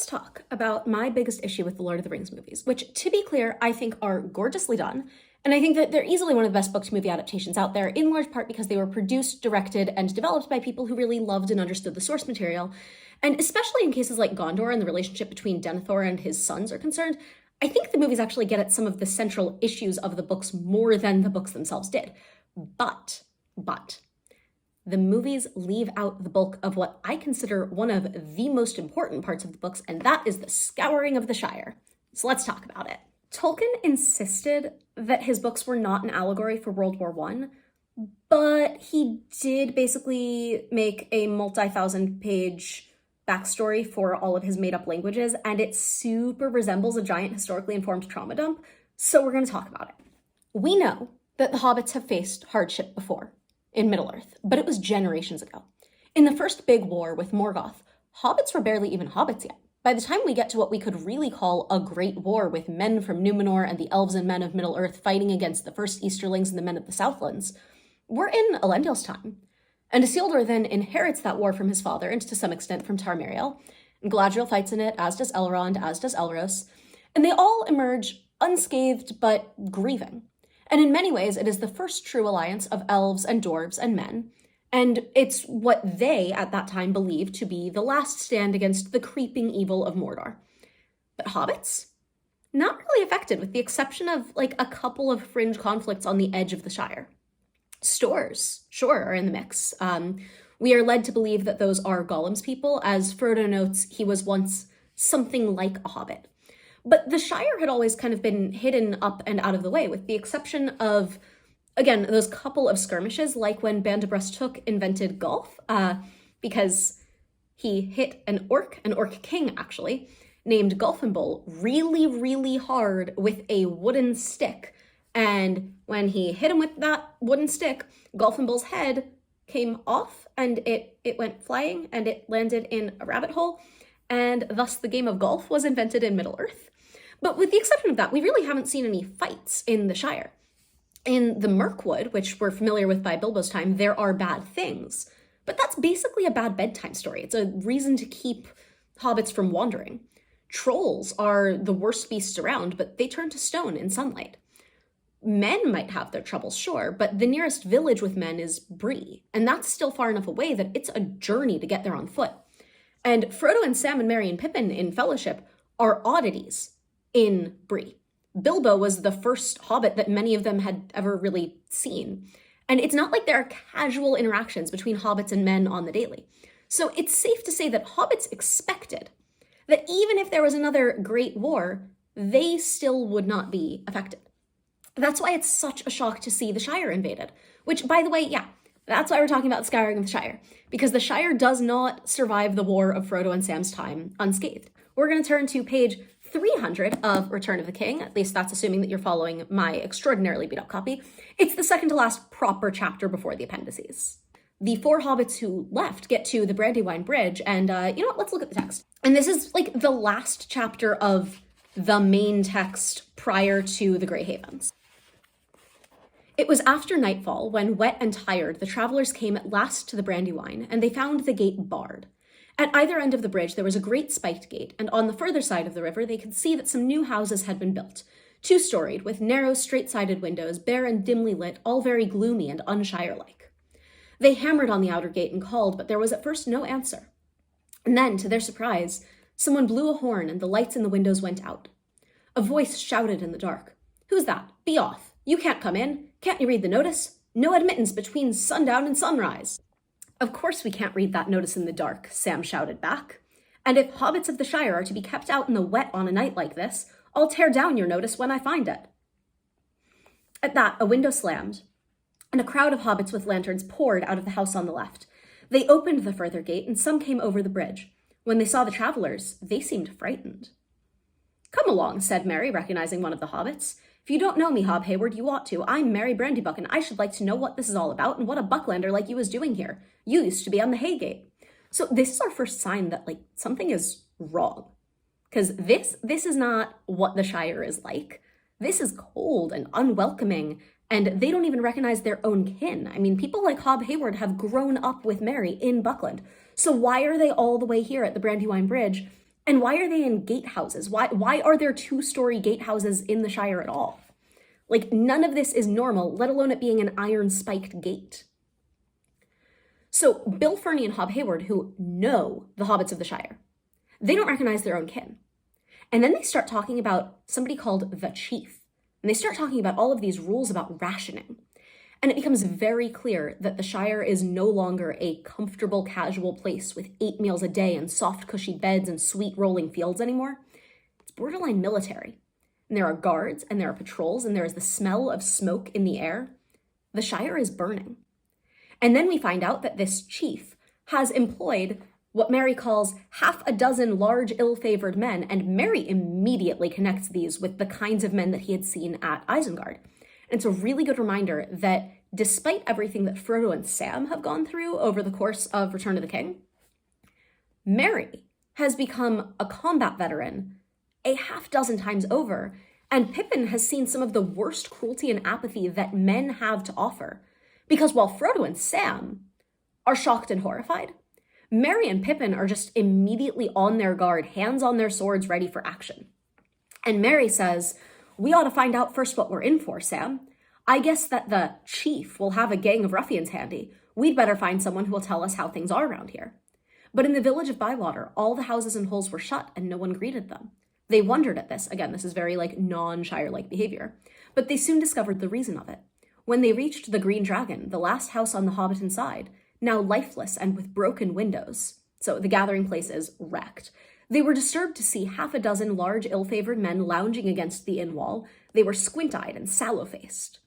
let's talk about my biggest issue with the Lord of the Rings movies, which, to be clear, I think are gorgeously done. And I think that they're easily one of the best book to movie adaptations out there, in large part because they were produced, directed, and developed by people who really loved and understood the source material. And especially in cases like Gondor and the relationship between Denethor and his sons are concerned, I think the movies actually get at some of the central issues of the books more than the books themselves did. But, the movies leave out the bulk of what I consider one of the most important parts of the books, and that is the scouring of the Shire. So let's talk about it. Tolkien insisted that his books were not an allegory for World War I, but he did basically make a multi-thousand-page backstory for all of his made-up languages, and it super resembles a giant historically informed trauma dump, so we're going to talk about it. We know that the hobbits have faced hardship before in Middle-earth, but it was generations ago. In the first big war with Morgoth, hobbits were barely even hobbits yet. By the time we get to what we could really call a great war with men from Numenor and the elves and men of Middle-earth fighting against the first Easterlings and the men of the Southlands, we're in Elendil's time. And Isildur then inherits that war from his father, and to some extent from Tarmiriel. And Galadriel fights in it, as does Elrond, as does Elros. And they all emerge unscathed but grieving. And in many ways, it is the first true alliance of elves and dwarves and men. And it's what they, at that time, believed to be the last stand against the creeping evil of Mordor. But hobbits? Not really affected, with the exception of, a couple of fringe conflicts on the edge of the Shire. Stores, sure, are in the mix. We are led to believe that those are Gollum's people. As Frodo notes, he was once something like a hobbit. But the Shire had always kind of been hidden up and out of the way, with the exception of, again, those couple of skirmishes, like when Bandabras Took invented golf, because he hit an orc king, actually, named Golfinbull, really, really hard with a wooden stick. And when he hit him with that wooden stick, Golfinbull's head came off, and it went flying, and it landed in a rabbit hole, and thus the game of golf was invented in Middle-earth. But with the exception of that, we really haven't seen any fights in the Shire. In the Mirkwood, which we're familiar with by Bilbo's time, there are bad things. But that's basically a bad bedtime story. It's a reason to keep hobbits from wandering. Trolls are the worst beasts around, but they turn to stone in sunlight. Men might have their troubles, sure, but the nearest village with men is Bree, and that's still far enough away that it's a journey to get there on foot. And Frodo and Sam and Merry and Pippin in Fellowship are oddities in Bree. Bilbo was the first hobbit that many of them had ever really seen. And it's not like there are casual interactions between hobbits and men on the daily. So it's safe to say that hobbits expected that even if there was another great war, they still would not be affected. That's why it's such a shock to see the Shire invaded. Which, by the way, yeah, that's why we're talking about the Scouring of the Shire. Because the Shire does not survive the War of Frodo and Sam's time unscathed. We're going to turn to page 300 of Return of the King, at least that's assuming that you're following my extraordinarily beat up copy. It's the second to last proper chapter before the appendices. The four hobbits who left get to the Brandywine Bridge, and you know what, let's look at the text. And this is the last chapter of the main text prior to the Grey Havens. It was after nightfall when, wet and tired, the travelers came at last to the Brandywine, and they found the gate barred. At either end of the bridge, there was a great spiked gate, and on the further side of the river, they could see that some new houses had been built, two-storied, with narrow, straight-sided windows, bare and dimly lit, all very gloomy and un-Shire-like. They hammered on the outer gate and called, but there was at first no answer. And then, to their surprise, someone blew a horn, and the lights in the windows went out. A voice shouted in the dark, "Who's that? Be off! You can't come in! Can't you read the notice? No admittance between sundown and sunrise!" "Of course we can't read that notice in the dark," Sam shouted back. "And if hobbits of the Shire are to be kept out in the wet on a night like this, I'll tear down your notice when I find it." At that, a window slammed, and a crowd of hobbits with lanterns poured out of the house on the left. They opened the further gate, and some came over the bridge. When they saw the travelers, they seemed frightened. "Come along," said Merry, recognizing one of the hobbits. "If you don't know me, Hob Hayward, you ought to. I'm Merry Brandybuck, and I should like to know what this is all about and what a Bucklander like you is doing here. You used to be on the Haygate." So this is our first sign that, something is wrong. Because this is not what the Shire is like. This is cold and unwelcoming, and they don't even recognize their own kin. I mean, people like Hob Hayward have grown up with Merry in Buckland. So why are they all the way here at the Brandywine Bridge And why are they in gatehouses? Why are there two-story gatehouses in the Shire at all? Like, none of this is normal, let alone it being an iron-spiked gate. So Bill Ferny and Hob Hayward, who know the hobbits of the Shire, they don't recognize their own kin. And then they start talking about somebody called the Chief. And they start talking about all of these rules about rationing. And it becomes very clear that the Shire is no longer a comfortable, casual place with 8 meals a day and soft, cushy beds and sweet rolling fields anymore. It's borderline military. And there are guards, and there are patrols, and there is the smell of smoke in the air. The Shire is burning. And then we find out that this chief has employed what Merry calls half a dozen large, ill-favored men, and Merry immediately connects these with the kinds of men that he had seen at Isengard. And it's a really good reminder that despite everything that Frodo and Sam have gone through over the course of Return of the King, Merry has become a combat veteran a half dozen times over, and Pippin has seen some of the worst cruelty and apathy that men have to offer. Because while Frodo and Sam are shocked and horrified, Merry and Pippin are just immediately on their guard, hands on their swords, ready for action. And Merry says, "We ought to find out first what we're in for, Sam. I guess that the chief will have a gang of ruffians handy. We'd better find someone who will tell us how things are around here." But in the village of Bywater, all the houses and holes were shut and no one greeted them. They wondered at this. Again, this is very non-Shire-like behavior. But they soon discovered the reason of it. When they reached the Green Dragon, the last house on the Hobbiton side, now lifeless and with broken windows, so the gathering place is wrecked, they were disturbed to see half a dozen large, ill-favored men lounging against the inn wall. They were squint-eyed and sallow-faced.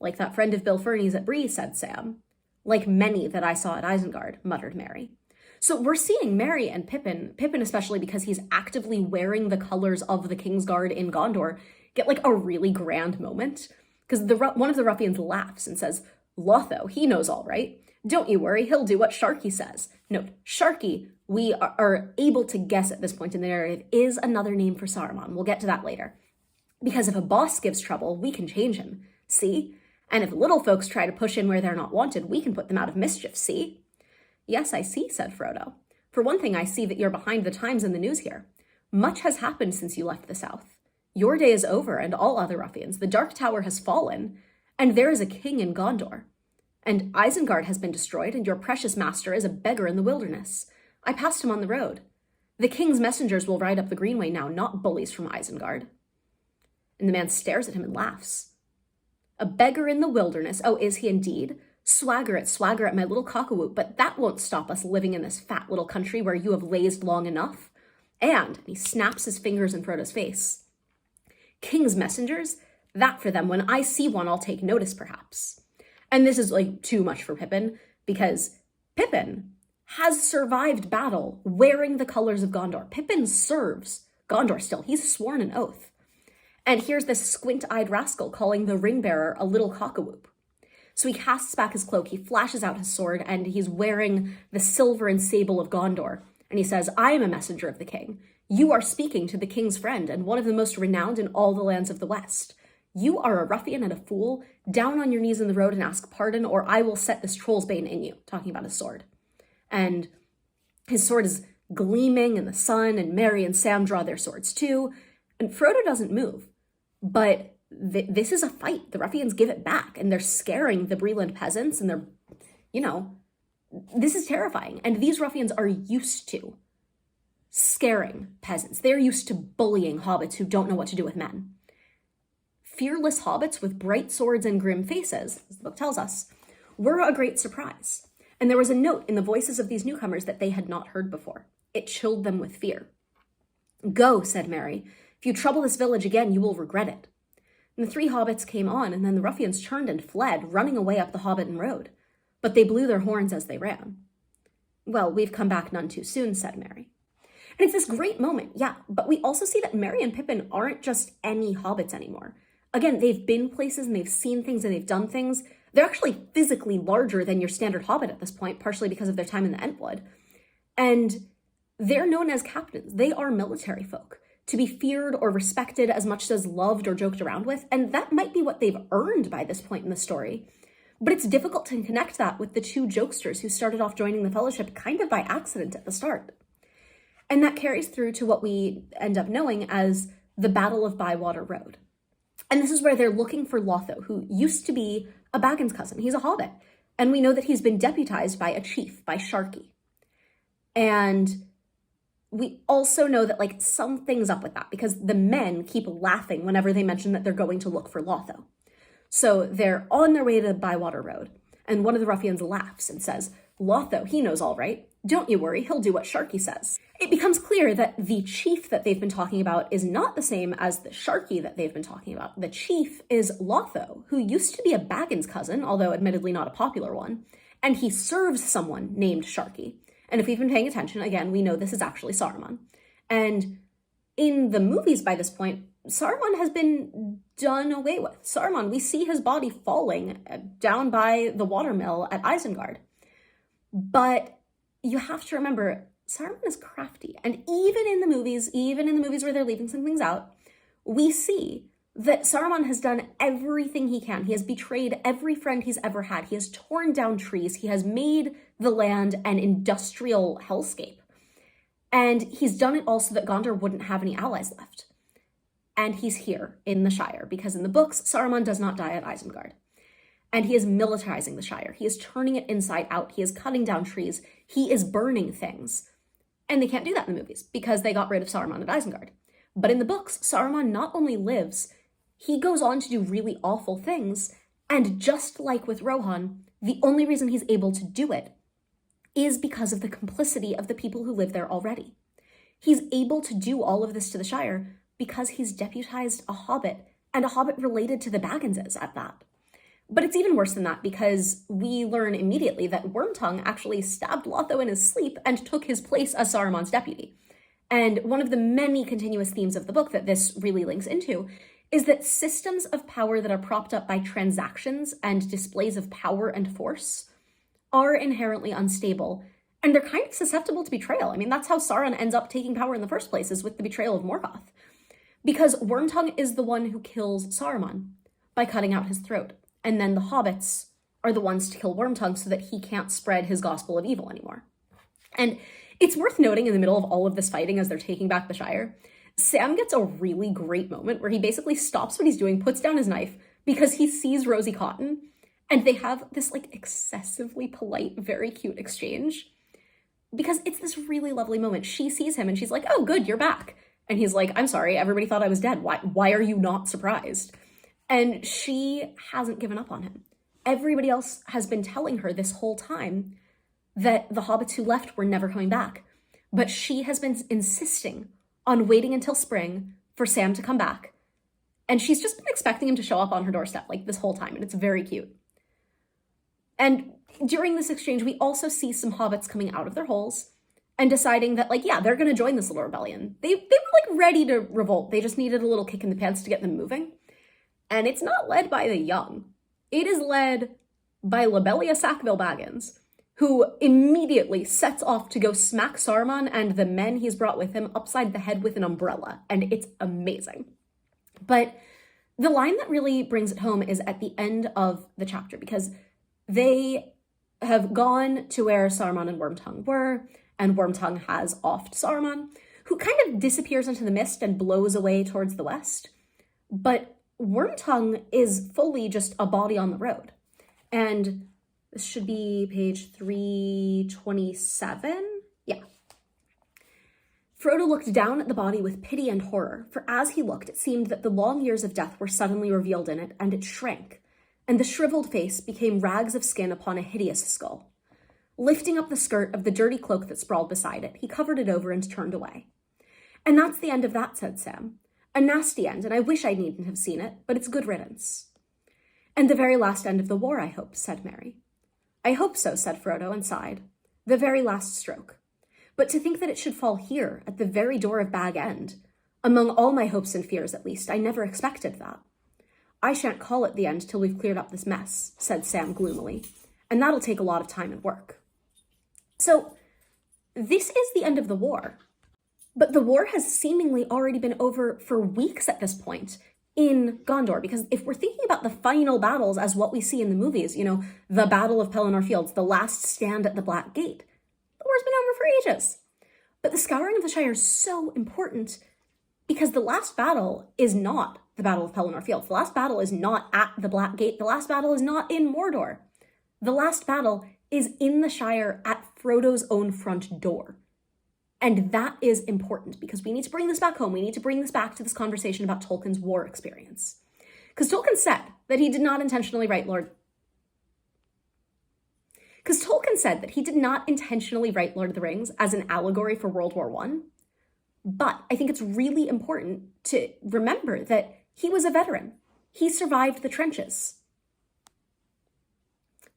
"Like that friend of Bill Ferny's at Bree," said Sam. "Like many that I saw at Isengard," muttered Merry. So we're seeing Merry and Pippin especially because he's actively wearing the colors of the Kingsguard in Gondor, get a really grand moment. Because one of the ruffians laughs and says, "Lotho, he knows all right. Don't you worry, he'll do what Sharky says." Note, Sharky, we are able to guess at this point in the narrative, is another name for Saruman. We'll get to that later. Because if a boss gives trouble, we can change him. See? And if little folks try to push in where they're not wanted, we can put them out of mischief. See? "Yes, I see," said Frodo. "For one thing, I see that you're behind the times in the news here. Much has happened since you left the South. Your day is over, and all other ruffians. The Dark Tower has fallen, and there is a king in Gondor. And Isengard has been destroyed, and your precious master is a beggar in the wilderness. I passed him on the road. The king's messengers will ride up the Greenway now, not bullies from Isengard." And the man stares at him and laughs. "A beggar in the wilderness? Oh, is he indeed? Swagger at my little cockawhoop, but that won't stop us living in this fat little country where you have lazed long enough. And," he snaps his fingers in Frodo's face, "king's messengers? That for them. When I see one, I'll take notice, perhaps." And this is too much for Pippin, because Pippin has survived battle wearing the colors of Gondor. Pippin serves Gondor still. He's sworn an oath. And here's this squint-eyed rascal calling the ring-bearer a little cockawhoop. So he casts back his cloak, he flashes out his sword, and he's wearing the silver and sable of Gondor. And he says, "I am a messenger of the king. You are speaking to the king's friend, and one of the most renowned in all the lands of the West. You are a ruffian and a fool. Down on your knees in the road and ask pardon, or I will set this troll's bane in you," talking about his sword. And his sword is gleaming in the sun, and Merry and Sam draw their swords too. And Frodo doesn't move. But this is a fight. The ruffians give it back, and they're scaring the Breland peasants, and they're, this is terrifying. And these ruffians are used to scaring peasants. They're used to bullying hobbits who don't know what to do with men. Fearless hobbits with bright swords and grim faces, as the book tells us, were a great surprise. And there was a note in the voices of these newcomers that they had not heard before. It chilled them with fear. "Go," said Merry. "If you trouble this village again, you will regret it." And the 3 hobbits came on, and then the ruffians turned and fled, running away up the Hobbiton road. But they blew their horns as they ran. "Well, we've come back none too soon," said Merry. And it's this great moment, yeah, but we also see that Merry and Pippin aren't just any hobbits anymore. Again, they've been places, and they've seen things, and they've done things. They're actually physically larger than your standard hobbit at this point, partially because of their time in the Entwood. And they're known as captains. They are military folk, to be feared or respected as much as loved or joked around with, and that might be what they've earned by this point in the story. But it's difficult to connect that with the 2 jokesters who started off joining the Fellowship kind of by accident at the start. And that carries through to what we end up knowing as the Battle of Bywater Road. And this is where they're looking for Lotho, who used to be a Baggins cousin. He's a hobbit. And we know that he's been deputized by a chief, by Sharky. And we also know that like something's up with that because the men keep laughing whenever they mention that they're going to look for Lotho. So they're on their way to Bywater Road. And one of the ruffians laughs and says, Lotho, he knows all right. Don't you worry, he'll do what Sharky says. It becomes clear that the chief that they've been talking about is not the same as the Sharky that they've been talking about. The chief is Lotho, who used to be a Baggins cousin, although admittedly not a popular one, and he serves someone named Sharky. And if we've been paying attention, again, we know this is actually Saruman. And in the movies by this point, Saruman has been done away with. Saruman, we see his body falling down by the watermill at Isengard. But you have to remember, Saruman is crafty. And even in the movies where they're leaving some things out, we see that Saruman has done everything he can. He has betrayed every friend he's ever had. He has torn down trees. He has made the land an industrial hellscape. And he's done it all so that Gondor wouldn't have any allies left. And he's here in the Shire, because in the books, Saruman does not die at Isengard. And he is militarizing the Shire. He is turning it inside out. He is cutting down trees. He is burning things. And they can't do that in the movies because they got rid of Saruman at Isengard. But in the books, Saruman not only lives, he goes on to do really awful things. And just like with Rohan, the only reason he's able to do it is because of the complicity of the people who live there already. He's able to do all of this to the Shire because he's deputized a hobbit, and a hobbit related to the Bagginses at that. But it's even worse than that because we learn immediately that Wormtongue actually stabbed Lotho in his sleep and took his place as Saruman's deputy. And one of the many continuous themes of the book that this really links into is that systems of power that are propped up by transactions and displays of power and force are inherently unstable, and they're kind of susceptible to betrayal. I mean, that's how Sauron ends up taking power in the first place, is with the betrayal of Morgoth. Because Wormtongue is the one who kills Saruman by cutting out his throat. And then the hobbits are the ones to kill Wormtongue so that he can't spread his gospel of evil anymore. And it's worth noting in the middle of all of this fighting as they're taking back the Shire, Sam gets a really great moment where he basically stops what he's doing, puts down his knife, because he sees Rosie Cotton, and they have this like excessively polite, very cute exchange. Because it's this really lovely moment. She sees him and she's like, oh, good, you're back. And he's like, I'm sorry, everybody thought I was dead. Why are you not surprised? And she hasn't given up on him. Everybody else has been telling her this whole time that the hobbits who left were never coming back. But she has been insisting on waiting until spring for Sam to come back. And she's just been expecting him to show up on her doorstep like this whole time. And it's very cute. And during this exchange, we also see some hobbits coming out of their holes and deciding that, like, yeah, they're going to join this little rebellion. They were, like, ready to revolt. They just needed a little kick in the pants to get them moving. And it's not led by the young. It is led by Lobelia Sackville Baggins, who immediately sets off to go smack Saruman and the men he's brought with him upside the head with an umbrella. And it's amazing. But the line that really brings it home is at the end of the chapter, because they have gone to where Saruman and Wormtongue were, and Wormtongue has offed Saruman, who kind of disappears into the mist and blows away towards the west. But Wormtongue is fully just a body on the road. And this should be page 327. Yeah. Frodo looked down at the body with pity and horror, for as he looked, it seemed that the long years of death were suddenly revealed in it, and it shrank, and the shriveled face became rags of skin upon a hideous skull. Lifting up the skirt of the dirty cloak that sprawled beside it, he covered it over and turned away. And that's the end of that, said Sam. A nasty end, and I wish I needn't have seen it, but it's good riddance. And the very last end of the war, I hope, said Merry. I hope so, said Frodo, and sighed. The very last stroke. But to think that it should fall here, at the very door of Bag End, among all my hopes and fears at least, I never expected that. I shan't call it the end till we've cleared up this mess, said Sam gloomily, and that'll take a lot of time and work. So, this is the end of the war. But the war has seemingly already been over for weeks at this point in Gondor, because if we're thinking about the final battles as what we see in the movies, you know, the Battle of Pelennor Fields, the last stand at the Black Gate, the war's been over for ages. But the Scouring of the Shire is so important because the last battle is not the Battle of Pelennor Fields. The last battle is not at the Black Gate. The last battle is not in Mordor. The last battle is in the Shire at Frodo's own front door. And that is important because we need to bring this back home. We need to bring this back to this conversation about Tolkien's war experience. Because Tolkien said that he did not intentionally write Lord of the Rings as an allegory for World War I. But I think it's really important to remember that he was a veteran. He survived the trenches.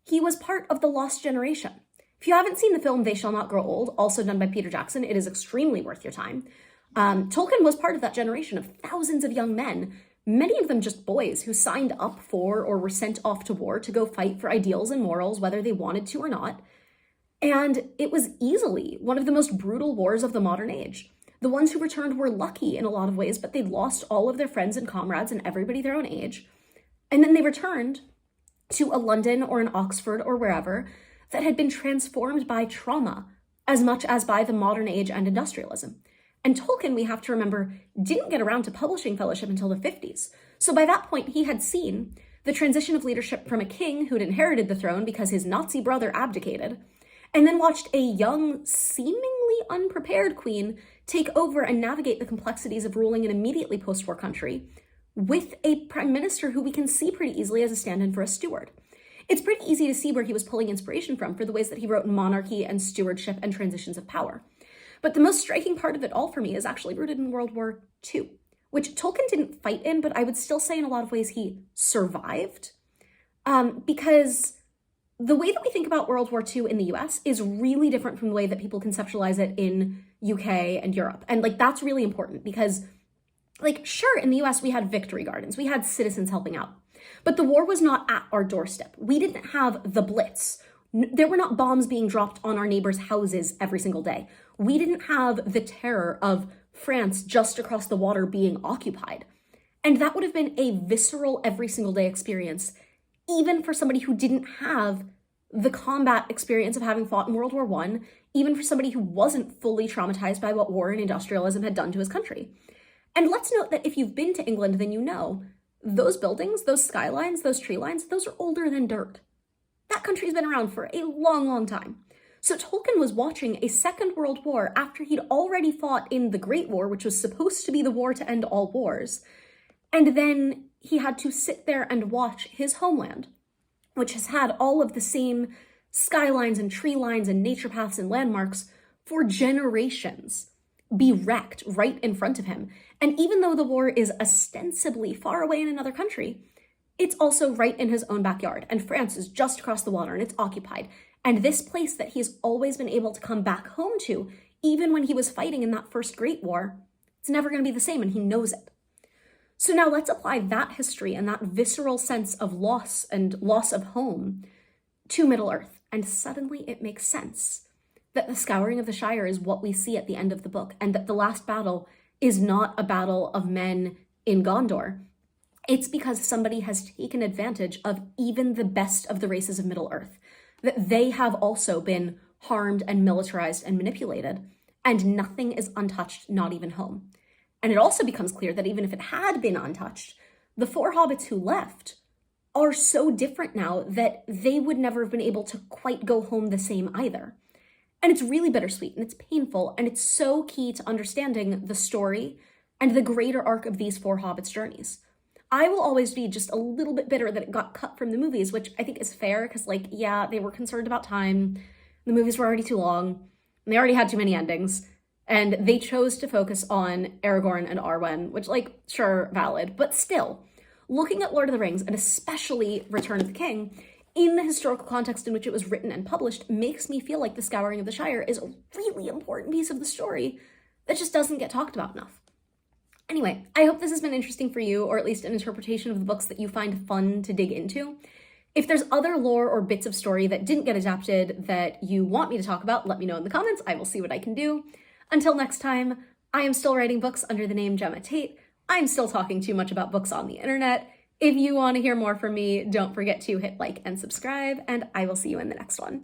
He was part of the lost generation. If you haven't seen the film They Shall Not Grow Old, also done by Peter Jackson, it is extremely worth your time. Tolkien was part of that generation of thousands of young men, many of them just boys who signed up for or were sent off to war to go fight for ideals and morals, whether they wanted to or not. And it was easily one of the most brutal wars of the modern age. The ones who returned were lucky in a lot of ways, but they'd lost all of their friends and comrades and everybody their own age. And then they returned to a London or an Oxford or wherever that had been transformed by trauma as much as by the modern age and industrialism. And Tolkien, we have to remember, didn't get around to publishing Fellowship until the 50s. So by that point, he had seen the transition of leadership from a king who'd inherited the throne because his Nazi brother abdicated, and then watched a young, seemingly unprepared queen take over and navigate the complexities of ruling an immediately post-war country with a prime minister who we can see pretty easily as a stand-in for a steward. It's pretty easy to see where he was pulling inspiration from for the ways that he wrote monarchy and stewardship and transitions of power. But the most striking part of it all for me is actually rooted in World War II, which Tolkien didn't fight in, but I would still say in a lot of ways he survived. Because the way that we think about World War II in the US is really different from the way that people conceptualize it in UK and Europe. And that's really important because sure, in the US we had victory gardens, we had citizens helping out, but the war was not at our doorstep. We didn't have the Blitz. There were not bombs being dropped on our neighbors' houses every single day. We didn't have the terror of France just across the water being occupied. And that would have been a visceral every single day experience, even for somebody who didn't have the combat experience of having fought in World War I, even for somebody who wasn't fully traumatized by what war and industrialism had done to his country. And let's note that if you've been to England, then you know those buildings, those skylines, those tree lines, those are older than dirt. That country's been around for a long, long time. So Tolkien was watching a Second World War after he'd already fought in the Great War, which was supposed to be the war to end all wars. And then he had to sit there and watch his homeland, which has had all of the same skylines and tree lines and nature paths and landmarks for generations, be wrecked right in front of him. And even though the war is ostensibly far away in another country, it's also right in his own backyard, and France is just across the water and it's occupied. And this place that he's always been able to come back home to, even when he was fighting in that first Great War, it's never going to be the same, and he knows it. So now let's apply that history and that visceral sense of loss and loss of home to Middle-earth, and suddenly it makes sense that the Scouring of the Shire is what we see at the end of the book, and that the last battle is not a battle of men in Gondor. It's because somebody has taken advantage of even the best of the races of Middle-earth, that they have also been harmed and militarized and manipulated, and nothing is untouched, not even home. And it also becomes clear that even if it had been untouched, the four hobbits who left are so different now that they would never have been able to quite go home the same either. And it's really bittersweet, and it's painful, and it's so key to understanding the story and the greater arc of these four hobbits' journeys. I will always be just a little bit bitter that it got cut from the movies, which I think is fair, because yeah, they were concerned about time. The movies were already too long, and they already had too many endings. And they chose to focus on Aragorn and Arwen, which, sure, valid, but still, looking at Lord of the Rings, and especially Return of the King, in the historical context in which it was written and published, makes me feel like the Scouring of the Shire is a really important piece of the story that just doesn't get talked about enough. Anyway, I hope this has been interesting for you, or at least an interpretation of the books that you find fun to dig into. If there's other lore or bits of story that didn't get adapted that you want me to talk about, let me know in the comments. I will see what I can do. Until next time, I am still writing books under the name Gemma Tate. I'm still talking too much about books on the internet. If you want to hear more from me, don't forget to hit like and subscribe, and I will see you in the next one.